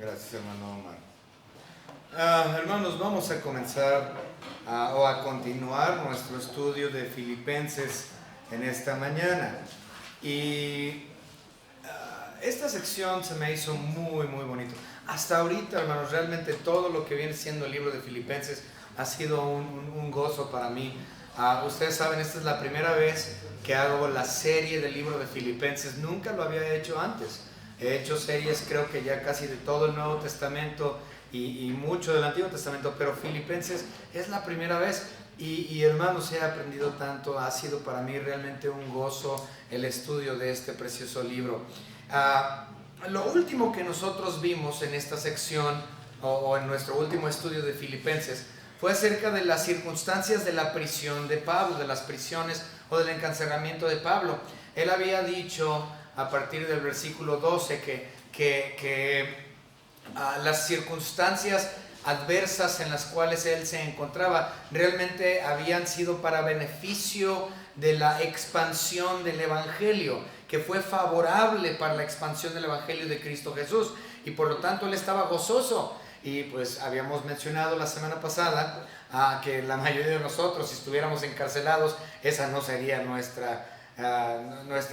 Gracias, hermano Omar. Hermanos, vamos a comenzar a continuar nuestro estudio de Filipenses en esta mañana. Y esta sección se me hizo muy bonito. Hasta ahorita, hermanos, realmente todo lo que viene siendo el libro de Filipenses ha sido un gozo para mí. Ustedes saben, esta es la primera vez que hago la serie del libro de Filipenses. Nunca lo había hecho antes. He hecho series, creo que ya casi de todo el Nuevo Testamento y mucho del Antiguo Testamento, pero Filipenses es la primera vez. Y hermanos, he aprendido tanto. Ha sido para mí realmente un gozo el estudio de este precioso libro. Lo último que nosotros vimos en esta sección o en nuestro último estudio de Filipenses fue acerca de las circunstancias de la prisión de Pablo, de las prisiones o del encarcelamiento de Pablo. Él había dicho a partir del versículo 12 que las circunstancias adversas en las cuales él se encontraba realmente habían sido para beneficio de la expansión del Evangelio, que fue favorable para la expansión del Evangelio de Cristo Jesús, y por lo tanto él estaba gozoso. Y pues habíamos mencionado la semana pasada que la mayoría de nosotros, si estuviéramos encarcelados, esa no sería nuestra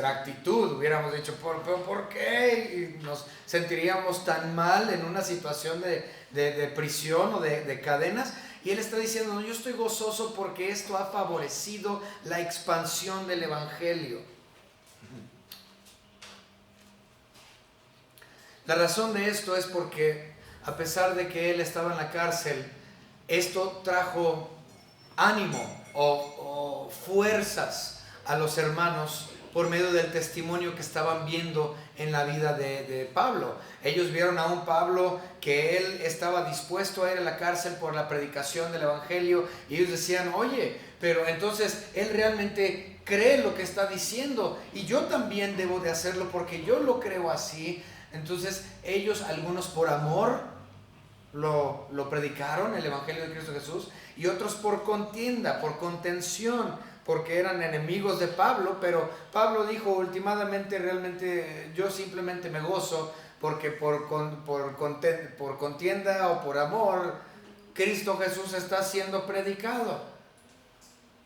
actitud. Hubiéramos dicho, ¿por qué? Y nos sentiríamos tan mal en una situación de prisión o de cadenas. Y él está diciendo, no, yo estoy gozoso porque esto ha favorecido la expansión del Evangelio. La razón de esto es porque a pesar de que él estaba en la cárcel, esto trajo ánimo o fuerzas a los hermanos por medio del testimonio que estaban viendo en la vida de Pablo. Ellos vieron a un Pablo que él estaba dispuesto a ir a la cárcel por la predicación del Evangelio, y ellos decían, oye, pero entonces él realmente cree lo que está diciendo y yo también debo de hacerlo porque yo lo creo así. Entonces ellos, algunos por amor, lo predicaron, el Evangelio de Cristo Jesús, y otros por contienda, por contención, porque eran enemigos de Pablo. Pero Pablo dijo últimamente, realmente yo simplemente me gozo porque por contienda o por amor, Cristo Jesús está siendo predicado,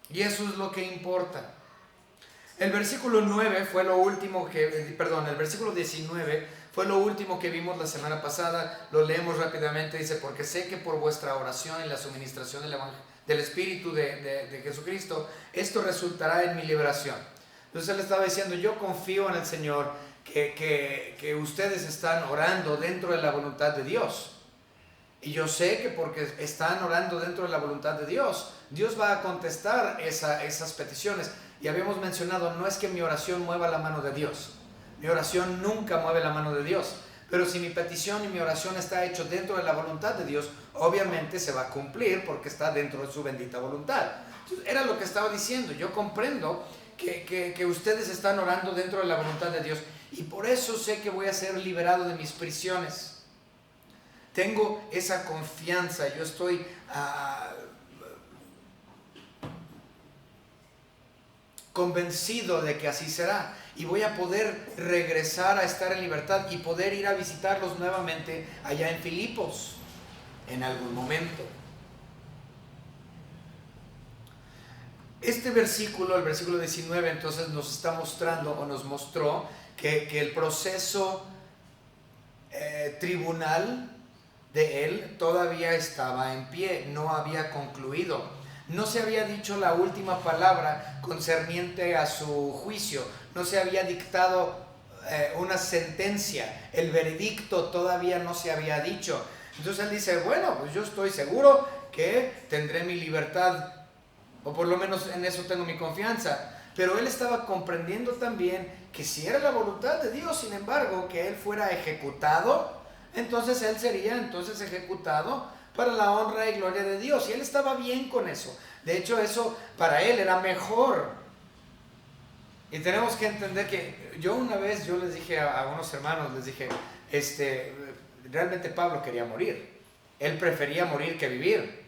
y eso es lo que importa. El versículo 9 fue lo último el versículo 19 fue lo último que vimos la semana pasada. Lo leemos rápidamente. Dice, porque sé que por vuestra oración y la suministración del Espíritu de Jesucristo, esto resultará en mi liberación. Entonces él estaba diciendo, yo confío en el Señor que ustedes están orando dentro de la voluntad de Dios. Y yo sé que porque están orando dentro de la voluntad de Dios, Dios va a contestar esas peticiones. Y habíamos mencionado, no es que mi oración mueva la mano de Dios. Mi oración nunca mueve la mano de Dios. Pero si mi petición y mi oración está hecho dentro de la voluntad de Dios, obviamente se va a cumplir porque está dentro de su bendita voluntad. Entonces, era lo que estaba diciendo. Yo comprendo que ustedes están orando dentro de la voluntad de Dios, y por eso sé que voy a ser liberado de mis prisiones. Tengo esa confianza. Yo estoy convencido de que así será, y voy a poder regresar a estar en libertad y poder ir a visitarlos nuevamente allá en Filipos en algún momento. Este versículo, el versículo 19, entonces nos está mostrando, o nos mostró, que el proceso tribunal de él todavía estaba en pie, no había concluido. No se había dicho la última palabra concerniente a su juicio, no se había dictado una sentencia, el veredicto todavía no se había dicho. Entonces él dice, bueno, pues yo estoy seguro que tendré mi libertad, o por lo menos en eso tengo mi confianza. Pero él estaba comprendiendo también que si era la voluntad de Dios, sin embargo, que él fuera ejecutado, entonces él sería ejecutado para la honra y gloria de Dios, y él estaba bien con eso. De hecho, eso para él era mejor. Y tenemos que entender que una vez les dije a unos hermanos, les dije, realmente Pablo quería morir. Él prefería morir que vivir.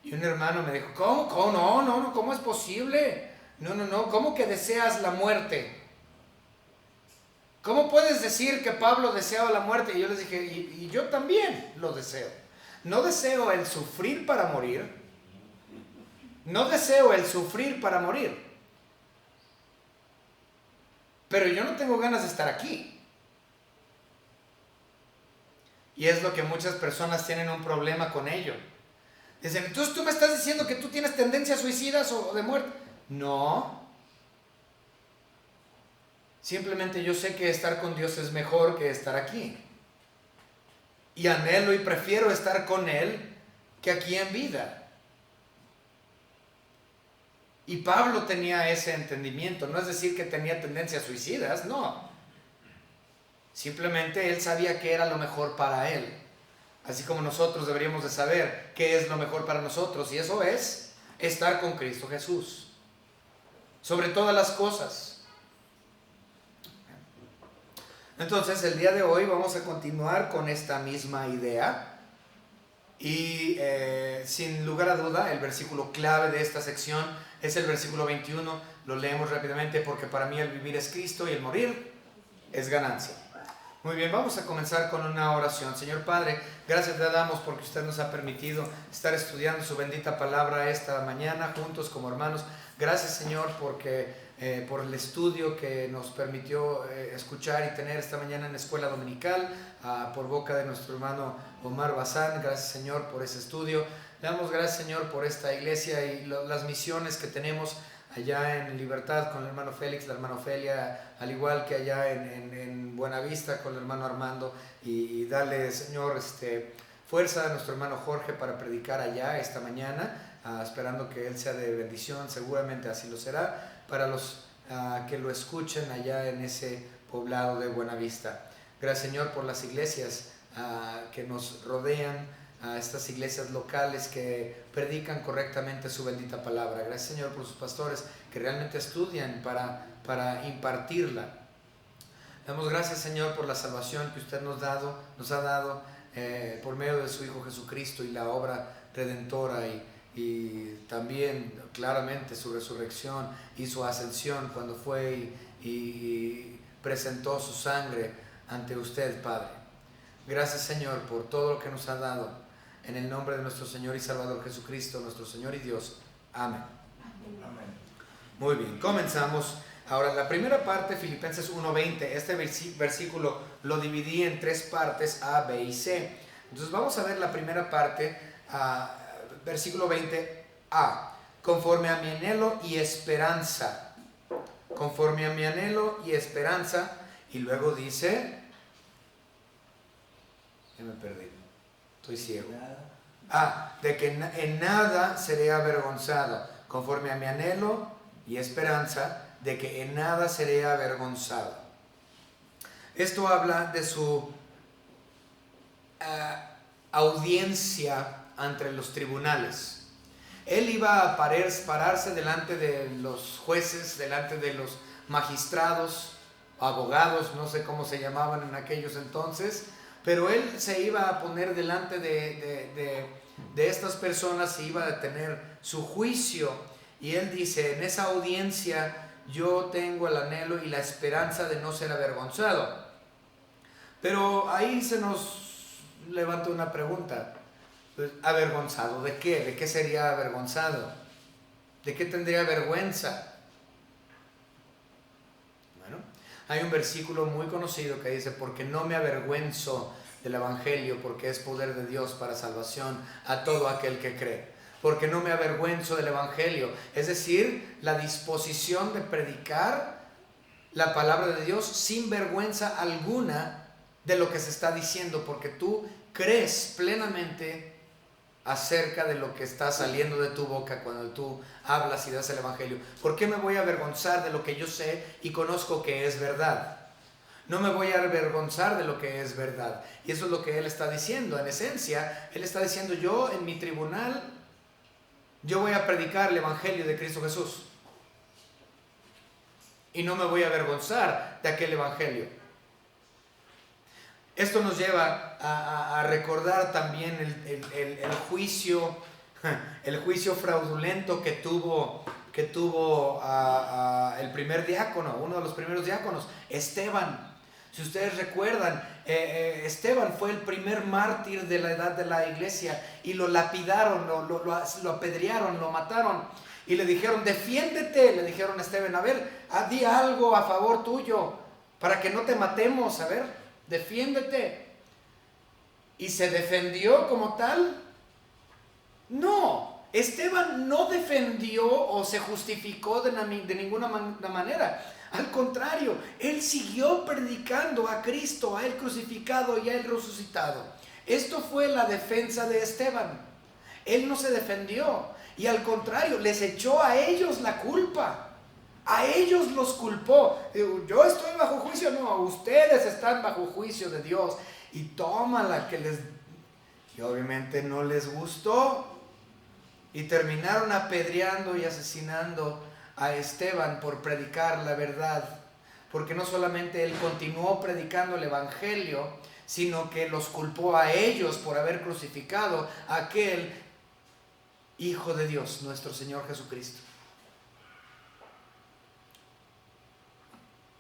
Y un hermano me dijo, ¿cómo? No, ¿cómo es posible? No, ¿cómo que deseas la muerte? ¿Cómo puedes decir que Pablo deseaba la muerte? Y yo les dije, y yo también lo deseo. No deseo el sufrir para morir. No deseo el sufrir para morir. Pero yo no tengo ganas de estar aquí. Y es lo que muchas personas tienen un problema con ello. Dicen, entonces tú me estás diciendo que tú tienes tendencias suicidas o de muerte. No. Simplemente yo sé que estar con Dios es mejor que estar aquí. Y anhelo y prefiero estar con Él que aquí en vida. Y Pablo tenía ese entendimiento. No es decir que tenía tendencias suicidas, no. Simplemente él sabía que era lo mejor para él. Así como nosotros deberíamos de saber qué es lo mejor para nosotros. Y eso es estar con Cristo Jesús. Sobre todas las cosas. Entonces el día de hoy vamos a continuar con esta misma idea. Y sin lugar a duda el versículo clave de esta sección es el versículo 21. Lo leemos rápidamente: porque para mí el vivir es Cristo y el morir es ganancia. Muy bien, vamos a comenzar con una oración. Señor Padre, gracias te damos porque usted nos ha permitido estar estudiando su bendita palabra esta mañana juntos como hermanos. Gracias, Señor, porque por el estudio que nos permitió escuchar y tener esta mañana en la escuela dominical por boca de nuestro hermano Omar Bazán. Gracias, Señor, por ese estudio. Le damos gracias, Señor, por esta iglesia y las misiones que tenemos allá en Libertad con el hermano Félix, la hermana Ofelia, al igual que allá en Buenavista con el hermano Armando, y darle, Señor, fuerza a nuestro hermano Jorge para predicar allá esta mañana, esperando que él sea de bendición. Seguramente así lo será para los que lo escuchen allá en ese poblado de Buenavista. Gracias, Señor, por las iglesias que nos rodean, a estas iglesias locales que predican correctamente su bendita palabra. Gracias, Señor, por sus pastores que realmente estudian para impartirla. Damos gracias, Señor, por la salvación que usted nos ha dado por medio de su Hijo Jesucristo y la obra redentora y también claramente su resurrección y su ascensión cuando fue y presentó su sangre ante usted, Padre. Gracias, Señor, por todo lo que nos ha dado. En el nombre de nuestro Señor y Salvador Jesucristo, nuestro Señor y Dios. Amén. Amén. Muy bien, comenzamos. Ahora, la primera parte, Filipenses 1:20. Este versículo lo dividí en tres partes, A, B y C. Entonces vamos a ver la primera parte, versículo 20a. Conforme a mi anhelo y esperanza. Conforme a mi anhelo y esperanza. Y luego dice... Ya me perdí. Estoy ciego. De que en nada seré avergonzado, conforme a mi anhelo y esperanza, de que en nada seré avergonzado. Esto habla de su audiencia ante los tribunales. Él iba a pararse delante de los jueces, delante de los magistrados, abogados, no sé cómo se llamaban en aquellos entonces, pero él se iba a poner delante de estas personas, y iba a tener su juicio. Y él dice, en esa audiencia yo tengo el anhelo y la esperanza de no ser avergonzado. Pero ahí se nos levanta una pregunta. Pues, ¿avergonzado de qué? ¿De qué sería avergonzado? ¿De qué tendría vergüenza? Hay un versículo muy conocido que dice, porque no me avergüenzo del Evangelio, porque es poder de Dios para salvación a todo aquel que cree. Porque no me avergüenzo del Evangelio, es decir, la disposición de predicar la palabra de Dios sin vergüenza alguna de lo que se está diciendo, porque tú crees plenamente acerca de lo que está saliendo de tu boca cuando tú hablas y das el Evangelio. ¿Por qué me voy a avergonzar de lo que yo sé y conozco que es verdad? No me voy a avergonzar de lo que es verdad. Y eso es lo que él está diciendo. En esencia, él está diciendo, yo en mi tribunal, yo voy a predicar el Evangelio de Cristo Jesús. Y no me voy a avergonzar de aquel Evangelio. Esto nos lleva a recordar también el juicio fraudulento que tuvo el primer diácono, uno de los primeros diáconos, Esteban. Si ustedes recuerdan, Esteban fue el primer mártir de la edad de la iglesia y lo lapidaron, lo apedrearon, lo mataron y le dijeron, defiéndete, le dijeron a Esteban, a ver, di algo a favor tuyo para que no te matemos, a ver, defiéndete. ¿Y se defendió como tal? No, Esteban no defendió o se justificó de ninguna manera. Al contrario, él siguió predicando a Cristo, a él crucificado y a él resucitado. Esto fue la defensa de Esteban. Él no se defendió y al contrario, les echó a ellos la culpa. A ellos los culpó. Yo estoy bajo juicio, no, ustedes están bajo juicio de Dios. Y toma la que les... Y obviamente no les gustó. Y terminaron apedreando y asesinando a Esteban por predicar la verdad, porque no solamente él continuó predicando el evangelio, sino que los culpó a ellos por haber crucificado a aquel Hijo de Dios, nuestro Señor Jesucristo.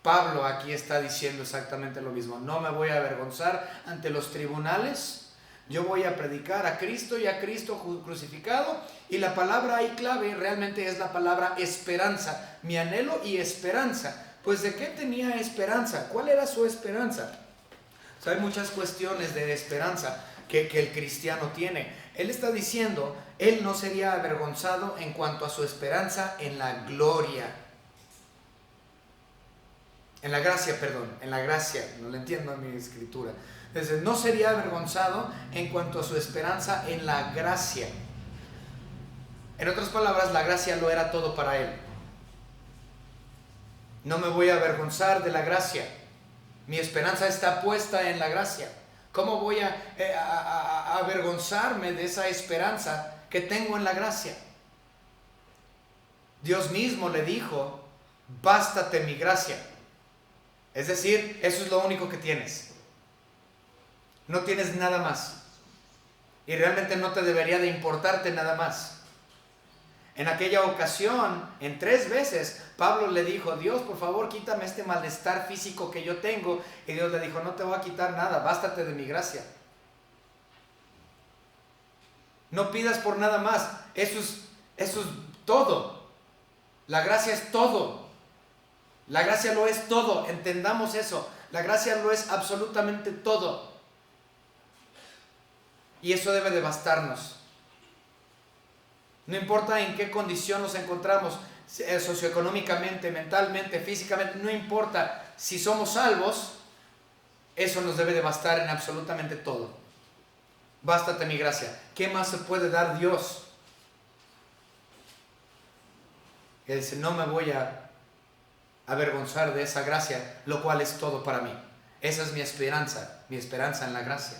Pablo aquí está diciendo exactamente lo mismo. No me voy a avergonzar ante los tribunales. Yo voy a predicar a Cristo y a Cristo crucificado. Y la palabra ahí clave realmente es la palabra esperanza. Mi anhelo y esperanza. Pues ¿de qué tenía esperanza? ¿Cuál era su esperanza? O sea, hay muchas cuestiones de esperanza que el cristiano tiene. Él está diciendo, él no sería avergonzado en cuanto a su esperanza en la gloria. En la gracia, perdón, en la gracia. No le entiendo a mi escritura. Entonces, no sería avergonzado en cuanto a su esperanza en la gracia. En otras palabras, la gracia lo era todo para él. No me voy a avergonzar de la gracia. Mi esperanza está puesta en la gracia. ¿Cómo voy a avergonzarme de esa esperanza que tengo en la gracia? Dios mismo le dijo, bástate mi gracia. Es decir, eso es lo único que tienes. No tienes nada más. Y realmente no te debería de importarte nada más. En aquella ocasión, en 3 veces, Pablo le dijo, Dios, por favor, quítame este malestar físico que yo tengo. Y Dios le dijo, no te voy a quitar nada, bástate de mi gracia. No pidas por nada más. Eso es todo. La gracia es todo. La gracia lo es todo. Entendamos eso. La gracia lo es absolutamente todo. Y eso debe de bastarnos. No importa en qué condición nos encontramos, socioeconómicamente, mentalmente, físicamente, no importa. Si somos salvos, eso nos debe de bastar en absolutamente todo. Bástate mi gracia. ¿Qué más se puede dar Dios? Él dice, no me voy a avergonzar de esa gracia, lo cual es todo para mí. Esa es mi esperanza en la gracia.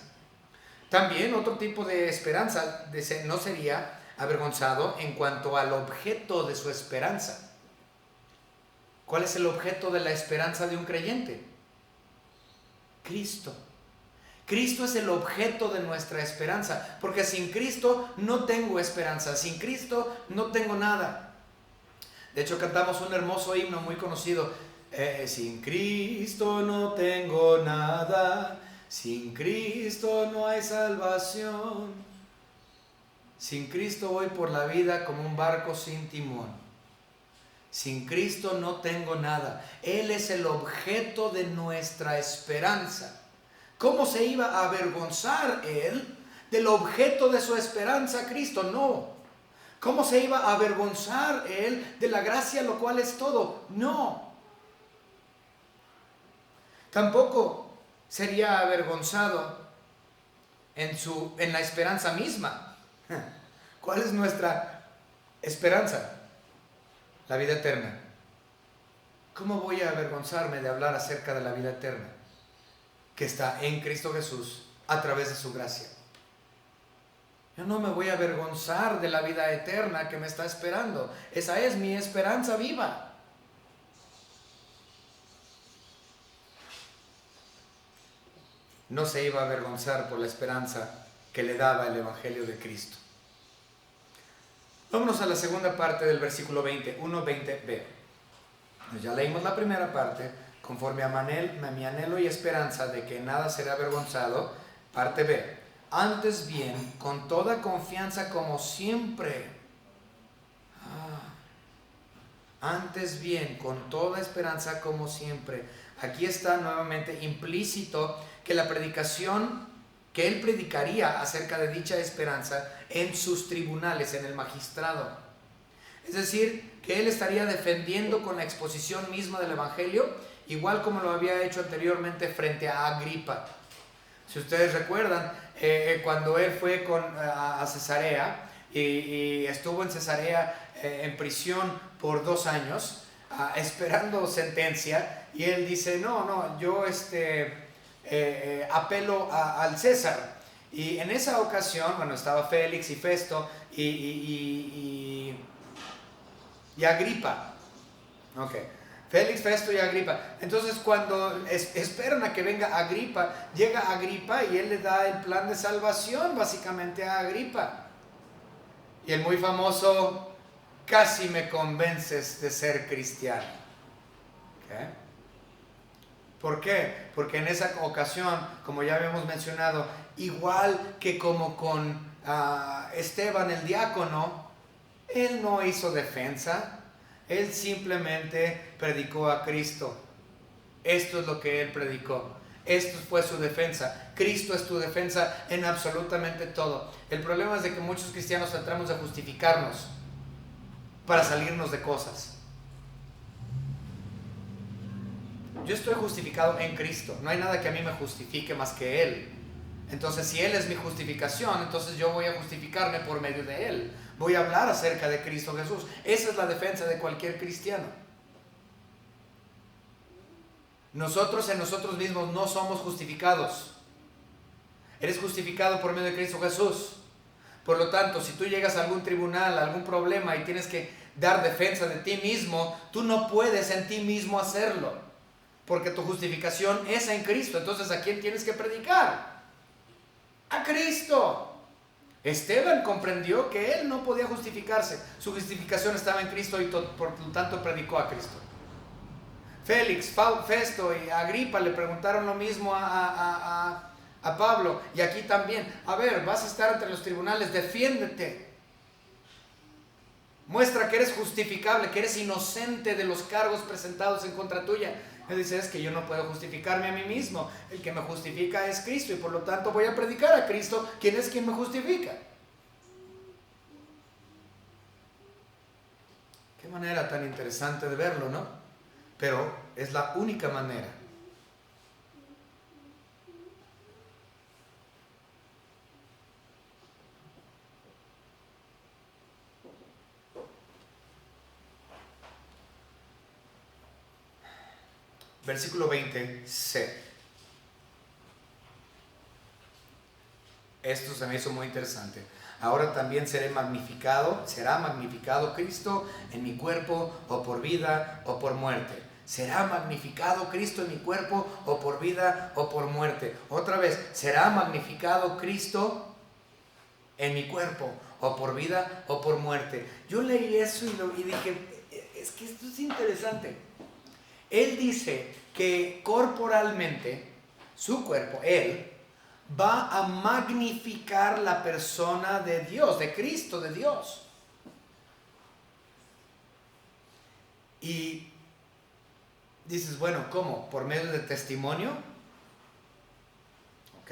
También otro tipo de esperanza no sería avergonzado en cuanto al objeto de su esperanza. ¿Cuál es el objeto de la esperanza de un creyente? Cristo. Cristo es el objeto de nuestra esperanza, porque sin Cristo no tengo esperanza, sin Cristo no tengo nada. De hecho, cantamos un hermoso himno muy conocido, sin Cristo no tengo nada, sin Cristo no hay salvación, sin Cristo voy por la vida como un barco sin timón. Sin Cristo no tengo nada. Él es el objeto de nuestra esperanza. ¿Cómo se iba a avergonzar él del objeto de su esperanza, Cristo? No. ¿Cómo se iba a avergonzar él de la gracia, lo cual es todo? No. Tampoco sería avergonzado en la esperanza misma. ¿Cuál es nuestra esperanza? La vida eterna. ¿Cómo voy a avergonzarme de hablar acerca de la vida eterna que está en Cristo Jesús a través de su gracia? Yo no me voy a avergonzar de la vida eterna que me está esperando. Esa es mi esperanza viva. No se iba a avergonzar por la esperanza que le daba el Evangelio de Cristo. Vámonos a la segunda parte del versículo 20, 1:20b. Ya leímos la primera parte, conforme a mi anhelo y esperanza de que nada será avergonzado. Parte B. Antes bien, con toda confianza como siempre. Antes bien, con toda esperanza como siempre. Aquí está nuevamente implícito que la predicación que él predicaría acerca de dicha esperanza en sus tribunales, en el magistrado. Es decir, que él estaría defendiendo con la exposición misma del Evangelio, igual como lo había hecho anteriormente frente a Agripa. Si ustedes recuerdan, cuando él fue a Cesarea y estuvo en Cesarea en prisión por 2 años, esperando sentencia, y él dice, no, yo apelo al César. Y en esa ocasión, bueno, estaba Félix y Festo y Agripa. Ok. Félix, Festo y Agripa. Entonces cuando esperan a que venga Agripa, llega Agripa y él le da el plan de salvación básicamente a Agripa. Y el muy famoso, casi me convences de ser cristiano. ¿Okay? ¿Por qué? Porque en esa ocasión, como ya habíamos mencionado, igual que como con Esteban el diácono, él no hizo defensa. Él simplemente predicó a Cristo. Esto es lo que él predicó. Esto fue su defensa. Cristo es tu defensa en absolutamente todo. El problema es de que muchos cristianos tratamos de justificarnos para salirnos de cosas. Yo estoy justificado en Cristo. No hay nada que a mí me justifique más que Él. Entonces, si Él es mi justificación, entonces yo voy a justificarme por medio de Él. Voy a hablar acerca de Cristo Jesús. Esa es la defensa de cualquier cristiano. Nosotros en nosotros mismos no somos justificados. Eres justificado por medio de Cristo Jesús. Por lo tanto, si tú llegas a algún tribunal, a algún problema y tienes que dar defensa de ti mismo, tú no puedes en ti mismo hacerlo. Porque tu justificación es en Cristo. Entonces, ¿a quién tienes que predicar? A Cristo. Esteban comprendió que él no podía justificarse. Su justificación estaba en Cristo y por lo tanto predicó a Cristo. Félix, Festo y Agripa le preguntaron lo mismo a Pablo. Y aquí también, a ver, vas a estar entre los tribunales, defiéndete. Muestra que eres justificable, que eres inocente de los cargos presentados en contra tuya. Él dice, es que yo no puedo justificarme a mí mismo. El que me justifica es Cristo y por lo tanto voy a predicar a Cristo, quien es quien me justifica. Qué manera tan interesante de verlo, ¿no? Pero es la única manera. Versículo 20c. Esto se me hizo muy interesante. Ahora también será magnificado Cristo en mi cuerpo, o por vida o por muerte. Será magnificado Cristo en mi cuerpo, o por vida o por muerte. Otra vez, será magnificado Cristo en mi cuerpo, o por vida o por muerte. Yo leí eso y dije, es que esto es interesante. Él dice que corporalmente, su cuerpo, él, va a magnificar la persona de Dios, de Cristo, de Dios. Y dices, bueno, ¿cómo? ¿Por medio de testimonio? Ok,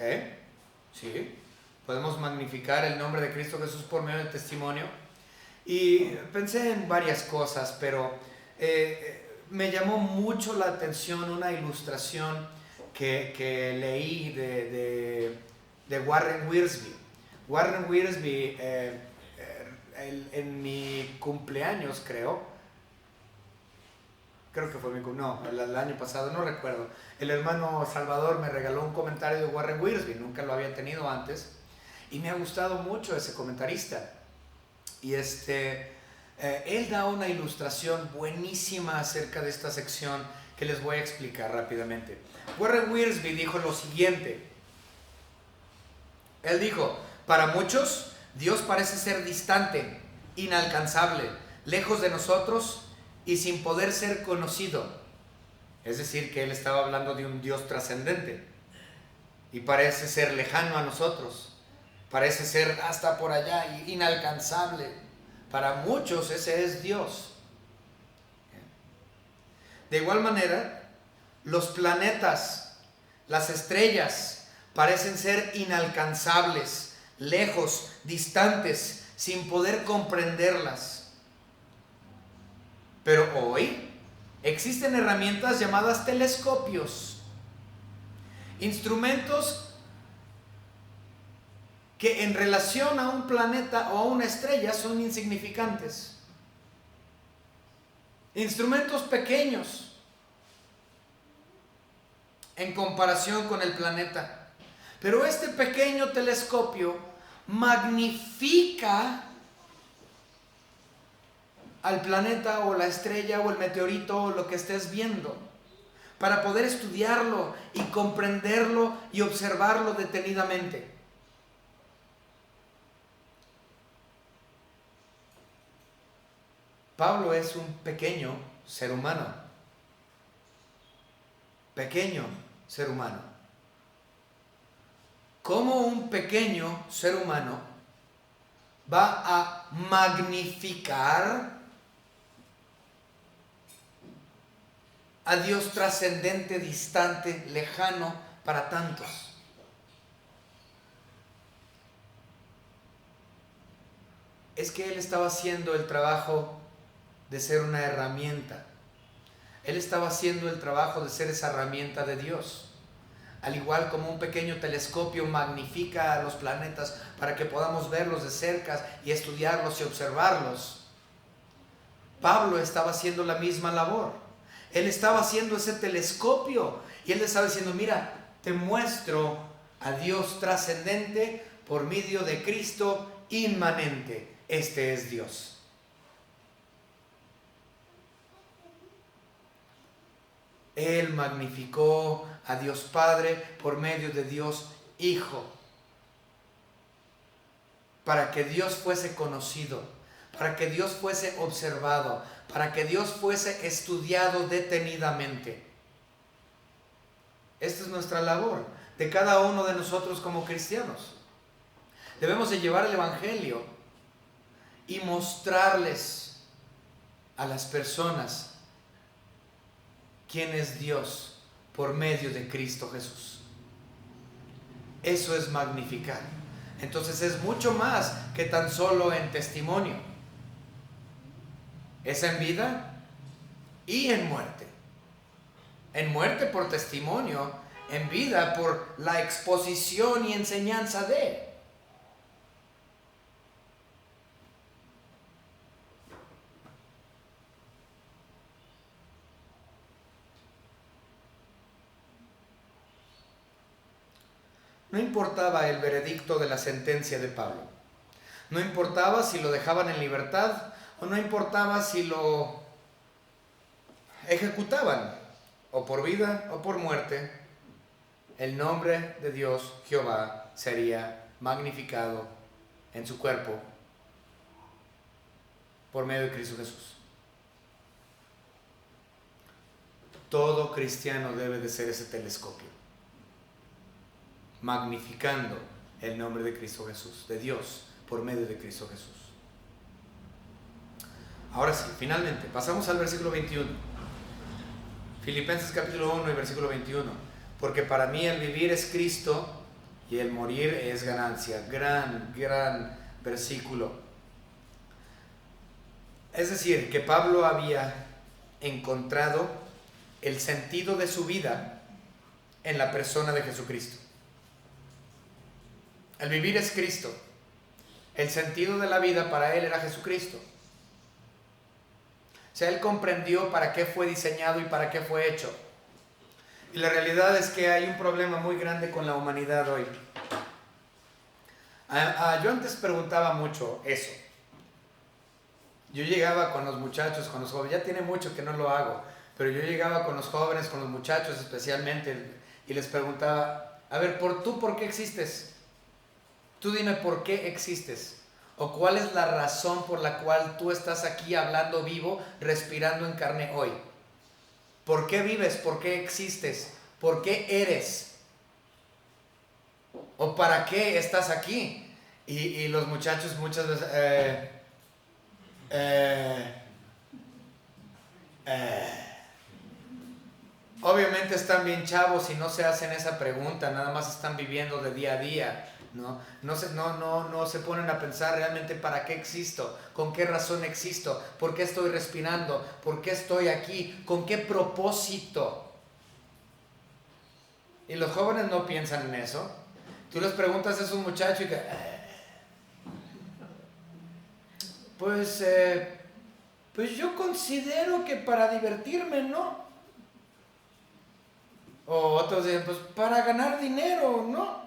sí. Podemos magnificar el nombre de Cristo Jesús por medio de testimonio. Y pensé en varias cosas, pero me llamó mucho la atención una ilustración que leí de Warren Wiersbe. Warren Wiersbe, en mi cumpleaños creo que fue el año pasado, no recuerdo, el hermano Salvador me regaló un comentario de Warren Wiersbe, nunca lo había tenido antes, y me ha gustado mucho ese comentarista. Y él da una ilustración buenísima acerca de esta sección que les voy a explicar rápidamente. Warren Wiersbe dijo lo siguiente. Él dijo, para muchos, Dios parece ser distante, inalcanzable, lejos de nosotros y sin poder ser conocido. Es decir, que él estaba hablando de un Dios trascendente y parece ser lejano a nosotros, parece ser hasta por allá, inalcanzable. Para muchos ese es Dios. De igual manera, los planetas, las estrellas, parecen ser inalcanzables, lejos, distantes, sin poder comprenderlas. Pero hoy existen herramientas llamadas telescopios, instrumentos que en relación a un planeta o a una estrella son insignificantes. Instrumentos pequeños en comparación con el planeta. Pero este pequeño telescopio magnifica al planeta o la estrella o el meteorito o lo que estés viendo, para poder estudiarlo y comprenderlo y observarlo detenidamente. Pablo es un pequeño ser humano. Pequeño ser humano. ¿Cómo un pequeño ser humano va a magnificar a Dios trascendente, distante, lejano para tantos? Es que él estaba haciendo el trabajo de ser una herramienta. Él estaba haciendo el trabajo de ser esa herramienta de Dios. Al igual como un pequeño telescopio magnifica a los planetas para que podamos verlos de cerca y estudiarlos y observarlos, Pablo estaba haciendo la misma labor. Él estaba haciendo ese telescopio y él le estaba diciendo: mira, te muestro a Dios trascendente por medio de Cristo inmanente. Este es Dios. Él magnificó a Dios Padre por medio de Dios Hijo, para que Dios fuese conocido, para que Dios fuese observado, para que Dios fuese estudiado detenidamente. Esta es nuestra labor de cada uno de nosotros como cristianos. Debemos de llevar el Evangelio y mostrarles a las personas quién es Dios por medio de Cristo Jesús. Eso es magnificar. Entonces es mucho más que tan solo en testimonio. Es en vida y en muerte. En muerte por testimonio, en vida por la exposición y enseñanza de. No importaba el veredicto de la sentencia de Pablo. No importaba si lo dejaban en libertad o no importaba si lo ejecutaban, o por vida o por muerte. El nombre de Dios Jehová sería magnificado en su cuerpo por medio de Cristo Jesús. Todo cristiano debe de ser ese telescopio, magnificando el nombre de Cristo Jesús, de Dios, por medio de Cristo Jesús. Ahora sí, finalmente, pasamos al versículo 21. Filipenses capítulo 1 y versículo 21. Porque para mí el vivir es Cristo y el morir es ganancia. Gran versículo. Es decir, que Pablo había encontrado el sentido de su vida en la persona de Jesucristo. El vivir es Cristo. El sentido de la vida para él era Jesucristo. O sea, él comprendió para qué fue diseñado y para qué fue hecho. Y la realidad es que hay un problema muy grande con la humanidad hoy. Yo antes preguntaba mucho eso. Yo llegaba con los muchachos, con los jóvenes, ya tiene mucho que no lo hago, pero yo llegaba con los jóvenes, con los muchachos especialmente, y les preguntaba: a ver, ¿tú por qué existes? Tú dime por qué existes, o cuál es la razón por la cual tú estás aquí hablando vivo, respirando en carne hoy. ¿Por qué vives? ¿Por qué existes? ¿Por qué eres? ¿O para qué estás aquí? Y los muchachos muchas veces... obviamente están bien chavos y no se hacen esa pregunta, nada más están viviendo de día a día, ¿no? No se ponen a pensar realmente para qué existo, con qué razón existo, por qué estoy respirando, por qué estoy aquí, con qué propósito. Y los jóvenes no piensan en eso. Tú les preguntas a esos muchachos y que... pues yo considero que para divertirme, ¿no? O otros dicen, pues para ganar dinero, ¿no?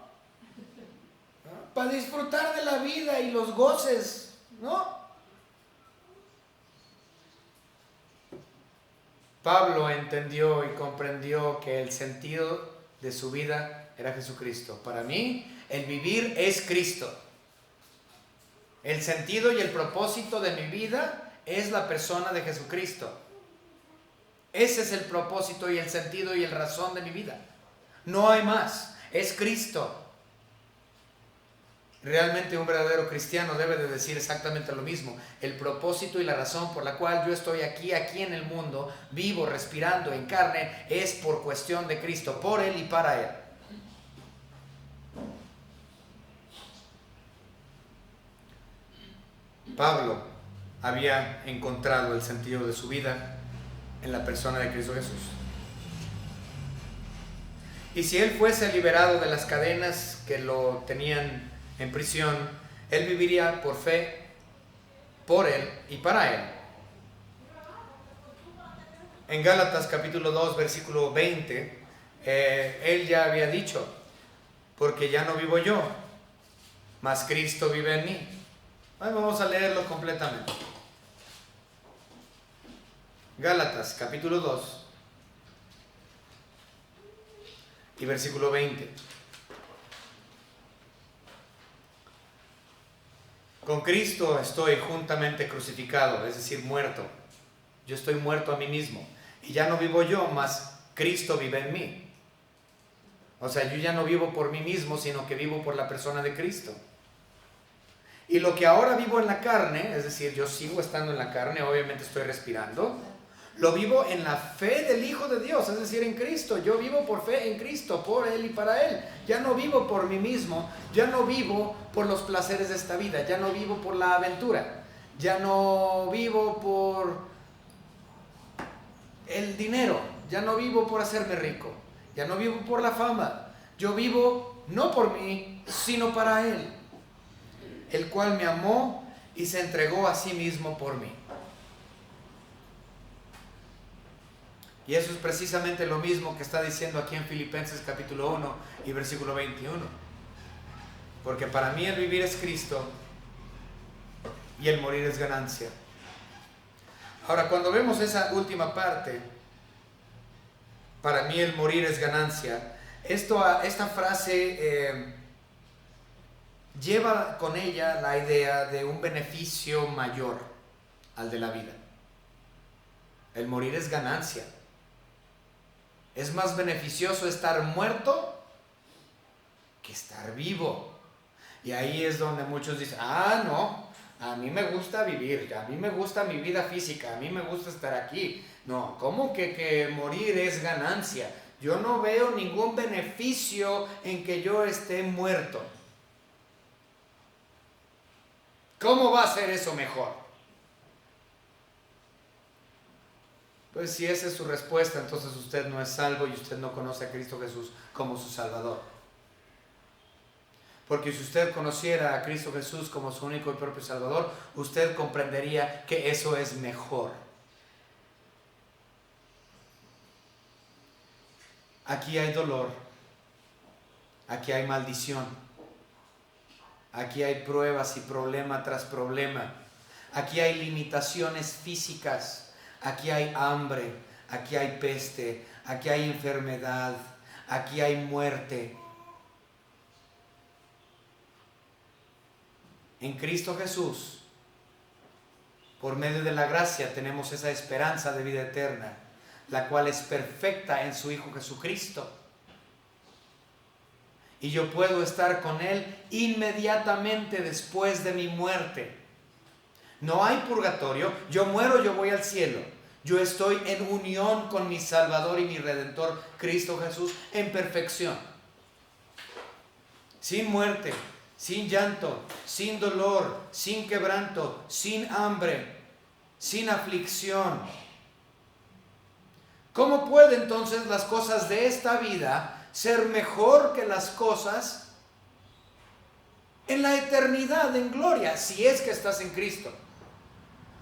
Para disfrutar de la vida y los goces, ¿no? Pablo entendió y comprendió que el sentido de su vida era Jesucristo. Para mí, el vivir es Cristo. El sentido y el propósito de mi vida es la persona de Jesucristo. Ese es el propósito y el sentido y el razón de mi vida. No hay más. Es Cristo. Realmente un verdadero cristiano debe de decir exactamente lo mismo. El propósito y la razón por la cual yo estoy aquí en el mundo, vivo, respirando en carne, es por cuestión de Cristo, por Él y para Él. Pablo había encontrado el sentido de su vida en la persona de Cristo Jesús. Y si él fuese liberado de las cadenas que lo tenían en prisión, él viviría por fe, por él y para él. En Gálatas capítulo 2, versículo 20, él ya había dicho, porque ya no vivo yo, mas Cristo vive en mí. Hoy vamos a leerlo completamente. Gálatas capítulo 2 y versículo 20. Con Cristo estoy juntamente crucificado, es decir, muerto. Yo estoy muerto a mí mismo. Y ya no vivo yo, mas Cristo vive en mí. O sea, yo ya no vivo por mí mismo, sino que vivo por la persona de Cristo. Y lo que ahora vivo en la carne, es decir, yo sigo estando en la carne, obviamente estoy respirando, lo vivo en la fe del Hijo de Dios, es decir, en Cristo. Yo vivo por fe en Cristo, por Él y para Él. Ya no vivo por mí mismo, ya no vivo por los placeres de esta vida, ya no vivo por la aventura, ya no vivo por el dinero, ya no vivo por hacerme rico, ya no vivo por la fama. Yo vivo no por mí, sino para Él, el cual me amó y se entregó a sí mismo por mí. Y eso es precisamente lo mismo que está diciendo aquí en Filipenses capítulo 1 y versículo 21. Porque para mí el vivir es Cristo y el morir es ganancia. Ahora, cuando vemos esa última parte, para mí el morir es ganancia, esta frase lleva con ella la idea de un beneficio mayor al de la vida. El morir es ganancia. Es más beneficioso estar muerto que estar vivo. Y ahí es donde muchos dicen, no, a mí me gusta vivir, a mí me gusta mi vida física, a mí me gusta estar aquí. No, ¿cómo que morir es ganancia? Yo no veo ningún beneficio en que yo esté muerto. ¿Cómo va a ser eso mejor? Pues si esa es su respuesta, entonces usted no es salvo y usted no conoce a Cristo Jesús como su Salvador. Porque si usted conociera a Cristo Jesús como su único y propio Salvador, usted comprendería que eso es mejor. Aquí hay dolor, aquí hay maldición, aquí hay pruebas y problema tras problema, aquí hay limitaciones físicas. Aquí hay hambre, aquí hay peste, aquí hay enfermedad, aquí hay muerte. En Cristo Jesús, por medio de la gracia, tenemos esa esperanza de vida eterna. la cual es perfecta en su Hijo Jesucristo. Y yo puedo estar con Él inmediatamente después de mi muerte. No hay purgatorio. Yo muero, yo voy al cielo. Yo estoy en unión con mi Salvador y mi Redentor, Cristo Jesús, en perfección. Sin muerte, sin llanto, sin dolor, sin quebranto, sin hambre, sin aflicción. ¿Cómo puede entonces las cosas de esta vida ser mejor que las cosas en la eternidad, en gloria, si es que estás en Cristo?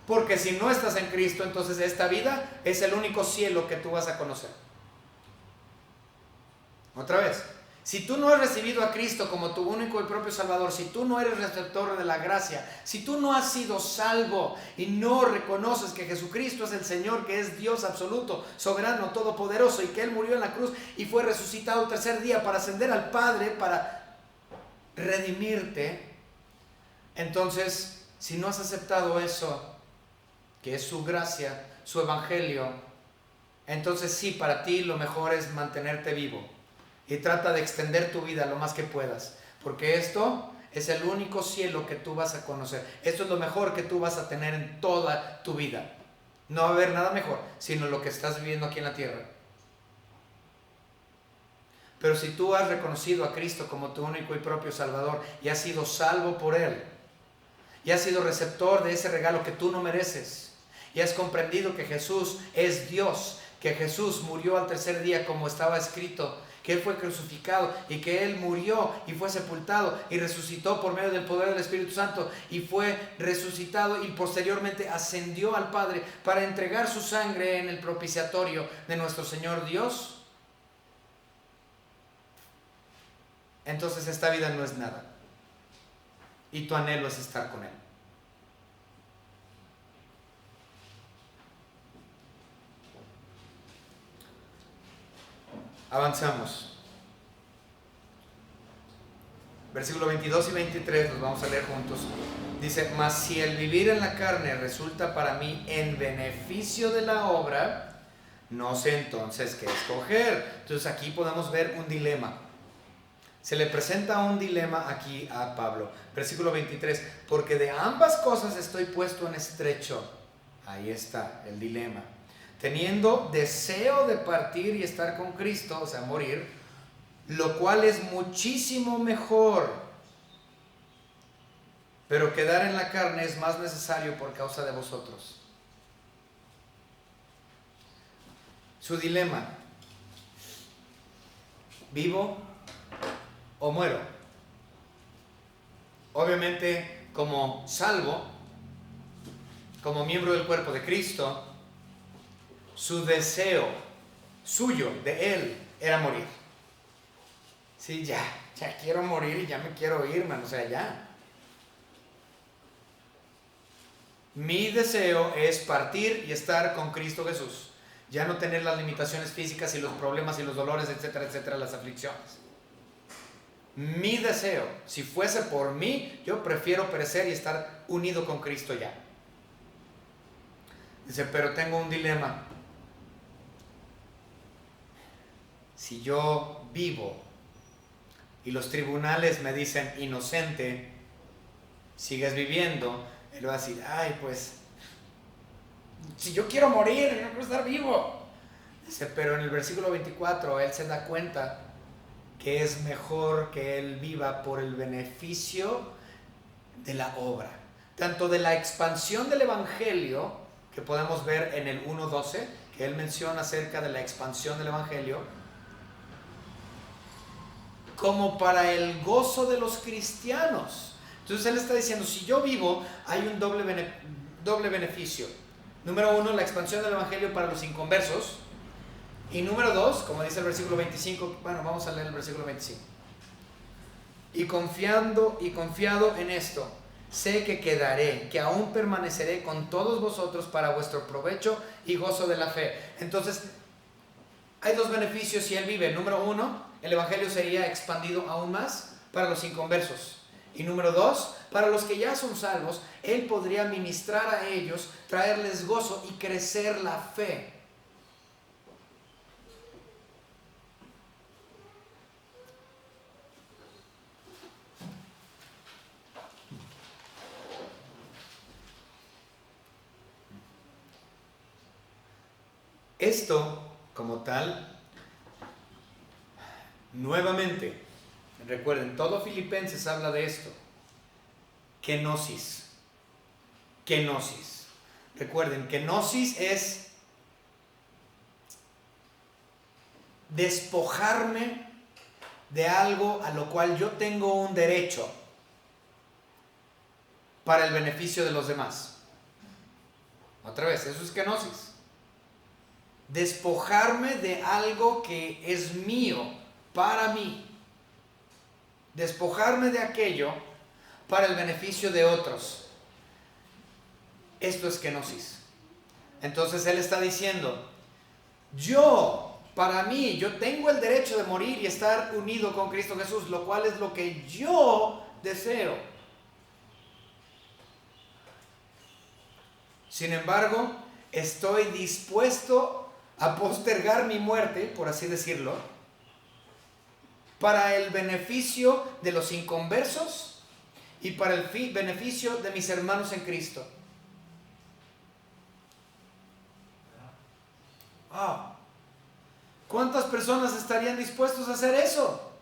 Porque si no estás en Cristo, entonces esta vida es el único cielo que tú vas a conocer. Otra vez, si tú no has recibido a Cristo como tu único y propio Salvador, si tú no eres receptor de la gracia, si tú no has sido salvo y no reconoces que Jesucristo es el Señor, que es Dios absoluto, soberano, todopoderoso, y que Él murió en la cruz y fue resucitado el tercer día para ascender al Padre, para redimirte, entonces, si no has aceptado eso, que es su gracia, su evangelio, entonces sí, para ti lo mejor es mantenerte vivo. Y trata de extender tu vida lo más que puedas, porque esto es el único cielo que tú vas a conocer. Esto es lo mejor que tú vas a tener en toda tu vida. No va a haber nada mejor, sino lo que estás viviendo aquí en la tierra. Pero si tú has reconocido a Cristo como tu único y propio Salvador, y has sido salvo por Él, y has sido receptor de ese regalo que tú no mereces, y has comprendido que Jesús es Dios, que Jesús murió al tercer día como estaba escrito, que Él fue crucificado y que Él murió y fue sepultado y resucitó por medio del poder del Espíritu Santo y fue resucitado y posteriormente ascendió al Padre para entregar su sangre en el propiciatorio de nuestro Señor Dios, entonces esta vida no es nada y tu anhelo es estar con Él. Avanzamos. Versículo 22 y 23 los vamos a leer juntos. Dice: mas si el vivir en la carne resulta para mí en beneficio de la obra, no sé entonces qué escoger. Entonces aquí podemos ver un dilema. Se le presenta un dilema aquí a Pablo. Versículo 23: porque de ambas cosas estoy puesto en estrecho. Ahí está el dilema. Teniendo deseo de partir y estar con Cristo, o sea, morir, lo cual es muchísimo mejor. Pero quedar en la carne es más necesario por causa de vosotros. Su dilema: ¿vivo o muero? Obviamente, como salvo, como miembro del cuerpo de Cristo, su deseo suyo, de Él, era morir. Sí, ya quiero morir y ya me quiero ir, man, o sea, ya. Mi deseo es partir y estar con Cristo Jesús. Ya no tener las limitaciones físicas y los problemas y los dolores, etcétera, etcétera, las aflicciones. Mi deseo, si fuese por mí, yo prefiero perecer y estar unido con Cristo ya. Dice, pero tengo un dilema. Si yo vivo y los tribunales me dicen inocente, sigues viviendo, él va a decir, ay, pues, si yo quiero morir, yo no quiero estar vivo. Dice, pero en el versículo 24, él se da cuenta que es mejor que él viva por el beneficio de la obra. Tanto de la expansión del Evangelio, que podemos ver en el 1.12, que él menciona acerca de la expansión del Evangelio, como para el gozo de los cristianos. Entonces él está diciendo, si yo vivo, hay un doble beneficio. Número 1, la expansión del Evangelio para los inconversos. Y número 2, como dice el versículo 25, bueno, vamos a leer el versículo 25. Y confiado en esto, sé que quedaré, que aún permaneceré con todos vosotros para vuestro provecho y gozo de la fe. Entonces, hay dos beneficios si él vive. Número 1, el Evangelio sería expandido aún más para los inconversos. Y número 2, para los que ya son salvos, él podría ministrar a ellos, traerles gozo y crecer la fe. Esto, como tal, nuevamente, recuerden, todo Filipenses habla de esto. Kenosis. Kenosis. Recuerden, kenosis es despojarme de algo a lo cual yo tengo un derecho para el beneficio de los demás. Otra vez, eso es kenosis. Despojarme de algo que es mío, para mí. Despojarme de aquello para el beneficio de otros. Esto es kenosis. Entonces él está diciendo, para mí, yo tengo el derecho de morir y estar unido con Cristo Jesús, lo cual es lo que yo deseo. Sin embargo, estoy dispuesto a postergar mi muerte, por así decirlo, para el beneficio de los inconversos y para el beneficio de mis hermanos en Cristo. Wow. ¿Cuántas personas estarían dispuestos a hacer eso?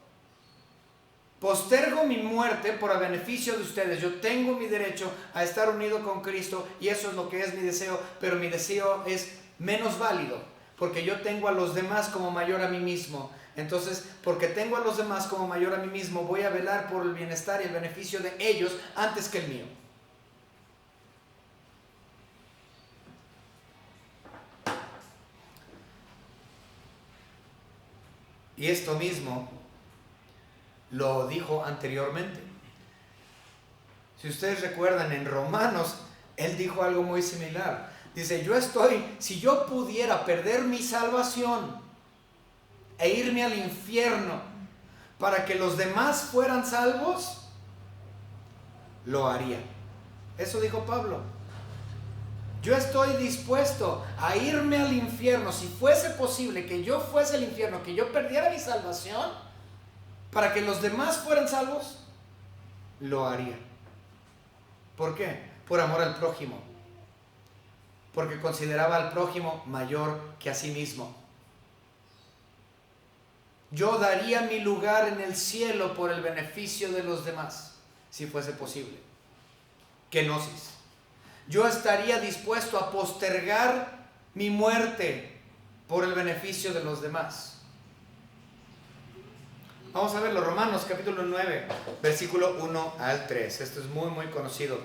Postergo mi muerte por el beneficio de ustedes. Yo tengo mi derecho a estar unido con Cristo y eso es lo que es mi deseo, pero mi deseo es menos válido porque yo tengo a los demás como mayor a mí mismo. Entonces, porque tengo a los demás como mayor a mí mismo, voy a velar por el bienestar y el beneficio de ellos antes que el mío. Y esto mismo lo dijo anteriormente. Si ustedes recuerdan, en Romanos, él dijo algo muy similar. Dice, si yo pudiera perder mi salvación e irme al infierno para que los demás fueran salvos, lo haría. Eso dijo Pablo. Yo estoy dispuesto a irme al infierno, si fuese posible que yo fuese al infierno, que yo perdiera mi salvación, para que los demás fueran salvos, lo haría. ¿Por qué? Por amor al prójimo. Porque consideraba al prójimo mayor que a sí mismo. Yo daría mi lugar en el cielo por el beneficio de los demás, si fuese posible. Kenosis. Yo estaría dispuesto a postergar mi muerte por el beneficio de los demás. Vamos a verlo, Romanos capítulo 9, versículo 1 al 3. Esto es muy muy conocido,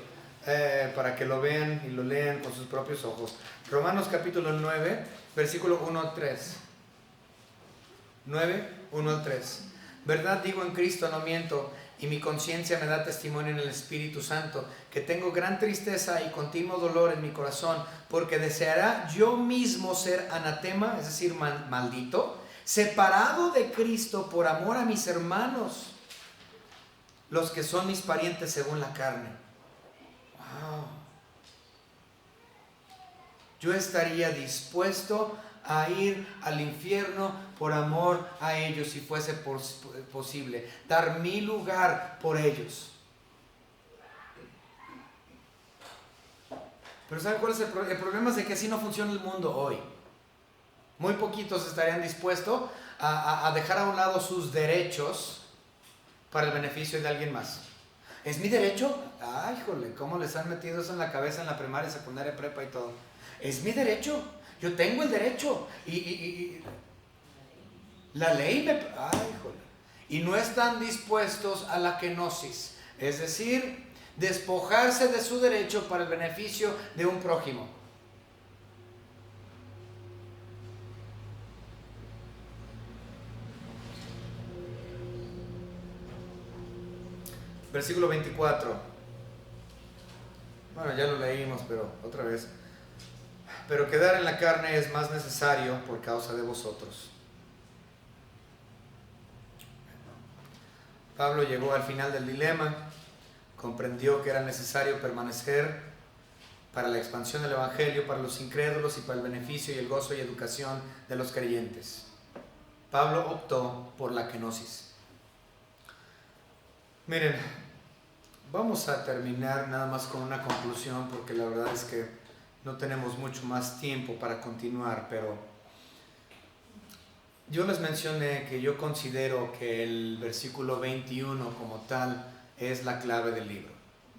para que lo vean y lo lean con sus propios ojos. Romanos capítulo 9, versículo 1 al 3. 9, 1 al 3. Verdad digo en Cristo, no miento, y mi conciencia me da testimonio en el Espíritu Santo, que tengo gran tristeza y continuo dolor en mi corazón, porque deseará yo mismo ser anatema, es decir, maldito, separado de Cristo por amor a mis hermanos, los que son mis parientes según la carne. Wow. Yo estaría dispuesto a ir al infierno por amor a ellos, si fuese posible, dar mi lugar por ellos. Pero ¿saben cuál es el problema? El problema es de que así no funciona el mundo hoy. Muy poquitos estarían dispuestos a dejar a un lado sus derechos para el beneficio de alguien más. ¿Es mi derecho? Ay, híjole, ¿cómo les han metido eso en la cabeza en la primaria, secundaria, prepa y todo? ¿Es mi derecho? Yo tengo el derecho. Y la ley me... Ay, híjole. Y no están dispuestos a la kenosis. Es decir, despojarse de su derecho para el beneficio de un prójimo. Versículo 24. Bueno, ya lo leímos, pero otra vez. Pero quedar en la carne es más necesario por causa de vosotros. Pablo llegó al final del dilema, comprendió que era necesario permanecer para la expansión del Evangelio, para los incrédulos y para el beneficio y el gozo y educación de los creyentes. Pablo optó por la kenosis. Miren, vamos a terminar nada más con una conclusión, porque la verdad es que no tenemos mucho más tiempo para continuar, pero Yo les mencioné que yo considero que el versículo 21 como tal es la clave del libro,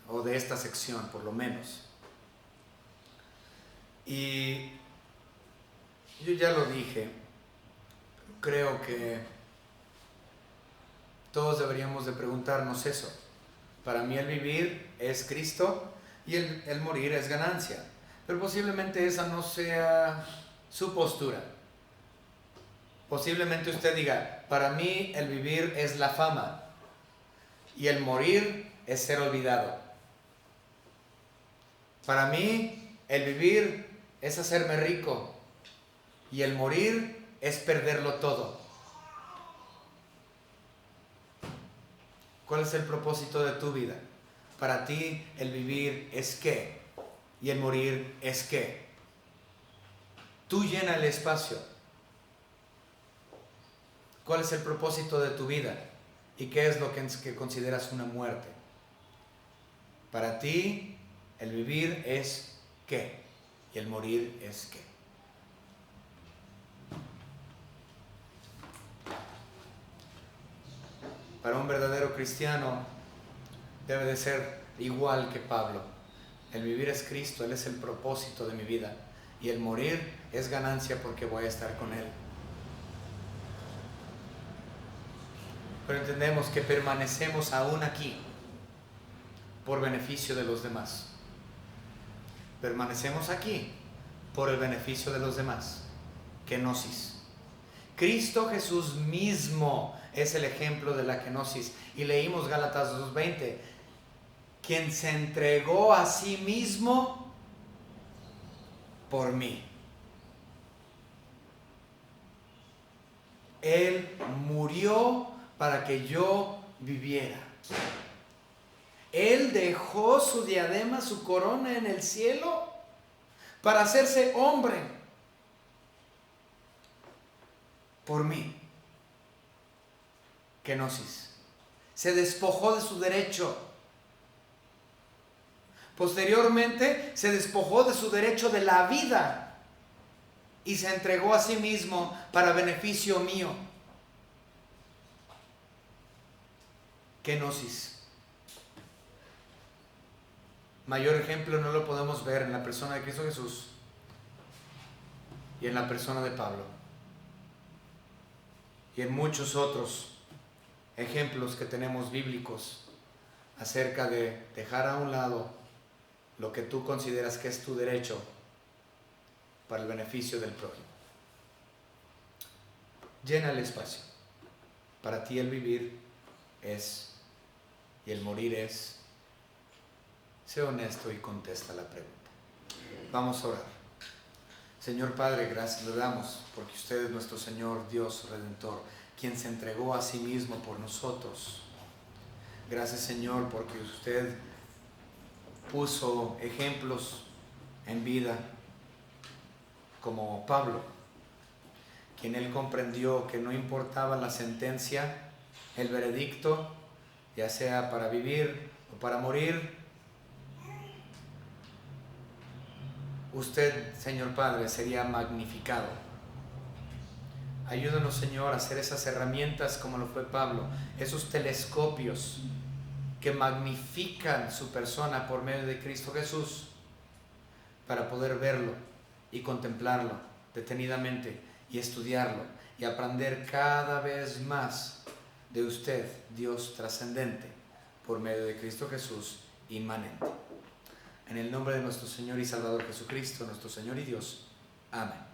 o de esta sección por lo menos. Y yo ya lo dije, creo que todos deberíamos de preguntarnos eso. Para mí el vivir es Cristo y el morir es ganancia. Pero posiblemente esa no sea su postura. Posiblemente usted diga, para mí el vivir es la fama y el morir es ser olvidado. Para mí el vivir es hacerme rico y el morir es perderlo todo. ¿Cuál es el propósito de tu vida? Para ti el vivir es qué y el morir es qué. Tú llena el espacio. ¿Cuál es el propósito de tu vida? ¿Y qué es lo que consideras una muerte? Para ti, el vivir es qué y el morir es qué. Para un verdadero cristiano debe de ser igual que Pablo. El vivir es Cristo, Él es el propósito de mi vida. Y el morir es ganancia porque voy a estar con Él. Pero entendemos que permanecemos aún aquí por beneficio de los demás. Permanecemos aquí por el beneficio de los demás. Kenosis. Cristo Jesús mismo es el ejemplo de la kenosis. Y leímos Gálatas 2:20, quien se entregó a sí mismo por mí. Él murió para que yo viviera. Él dejó su diadema, su corona en el cielo para hacerse hombre por mí. Kenosis. Se despojó de su derecho. Posteriormente se despojó de su derecho de la vida y se entregó a sí mismo para beneficio mío. Kenosis. Mayor ejemplo no lo podemos ver en la persona de Cristo Jesús y en la persona de Pablo y en muchos otros ejemplos que tenemos bíblicos acerca de dejar a un lado lo que tú consideras que es tu derecho para el beneficio del prójimo. Llena el espacio. Para ti el vivir es y el morir es. Sé honesto y contesta la pregunta. Vamos a orar. Señor Padre, gracias le damos porque usted es nuestro Señor Dios Redentor, quien se entregó a sí mismo por nosotros. Gracias, Señor, porque usted puso ejemplos en vida como Pablo, quien él comprendió que no importaba la sentencia, el veredicto, ya sea para vivir o para morir, usted, Señor Padre, sería magnificado. Ayúdanos, Señor, a hacer esas herramientas como lo fue Pablo, esos telescopios que magnifican su persona por medio de Cristo Jesús, para poder verlo y contemplarlo detenidamente y estudiarlo y aprender cada vez más de usted, Dios trascendente, por medio de Cristo Jesús, inmanente. En el nombre de nuestro Señor y Salvador Jesucristo, nuestro Señor y Dios. Amén.